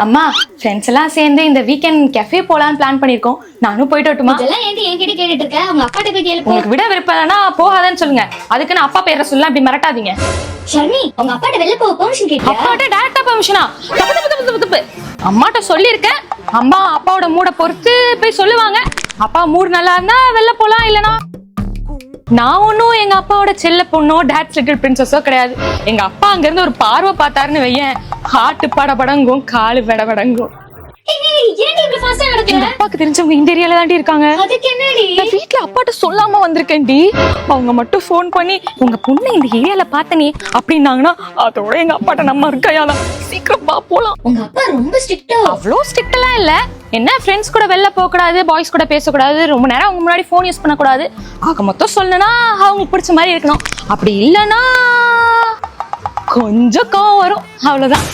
அம்மா ஃப்ரெண்ட்ஸ் எல்லாம் சேர்ந்து இந்த வீக்கெண்ட் கெஃபே போலான்னு பிளான் பண்ணிருக்கோம். நானும் போயிட்டு வரட்டுமா? இதெல்லாம் ஏன்டி என்கிட்ட கேட்டுட்டு இருக்க? உங்க அப்பாட்ட போய் கேளு. உங்களுக்கு விட விருப்பம் இல்லைன்னா போகாதேன்னு சொல்லுங்க. அதுக்குன்னு அப்பா பேரை சொல்ல அப்படி மிரட்டாதீங்க. ஷர்மி, உங்க அப்பாட்ட வெளில போக பெர்மிஷன் கேட்டியா? அப்பாட்ட டைரக்டா பெர்மிஷனா? தப்பு. அம்மாட்ட சொல்லியிருக்கேன். அம்மா அப்பாவோட மூட பொறுத்து போய் சொல்லுவாங்க. அப்பா மூடு நல்லா இருந்தா வெளில போலாம், இல்லனா நான் ஒன்னும் எங்க அப்பாவோட செல்ல பொண்ணோ டாட்ஸ் லிட்டில் பிரின்சஸோ கிடையாது. எங்க அப்பா அங்க இருந்து ஒரு பார்வை பார்த்தாருன்னு வையேன், ஹார்ட் படபடங்கும், காலு படபடங்கும். எங்க அப்பாக்கு தெரிஞ்சவங்க இந்த ஏரியால தாண்டி இருக்காங்க. நான் வீட்டுல அப்பாட்ட சொல்லாம வந்திருக்கேன்டி. அவங்க மட்டும் போன் பண்ணி உங்க பொண்ணு இந்த ஏரியால பார்த்தனே அப்படின்னாங்கன்னா அதோட எங்க அப்பாட்ட நம்ம இருக்கையால சீக்கிரம் போலாம். உங்க அப்பா ரொம்ப ஸ்ட்ரிக்ட்டா? அவ்வளோ ஸ்ட்ரிக்ட் எல்லாம் இல்ல. என்ன ஃப்ரெண்ட்ஸ் கூட வெளில போக கூடாது, பாய்ஸ் கூட பேசக்கூடாது, ரொம்ப நேரம் அவங்க முன்னாடி போன் யூஸ் பண்ணக்கூடாது. ஆக மொத்தம் சொல்லணும்னா அவங்களுக்கு பிடிச்ச மாதிரி இருக்கணும். அப்படி இல்லைன்னா கொஞ்சம் கோவம் வரும், அவ்வளவுதான்.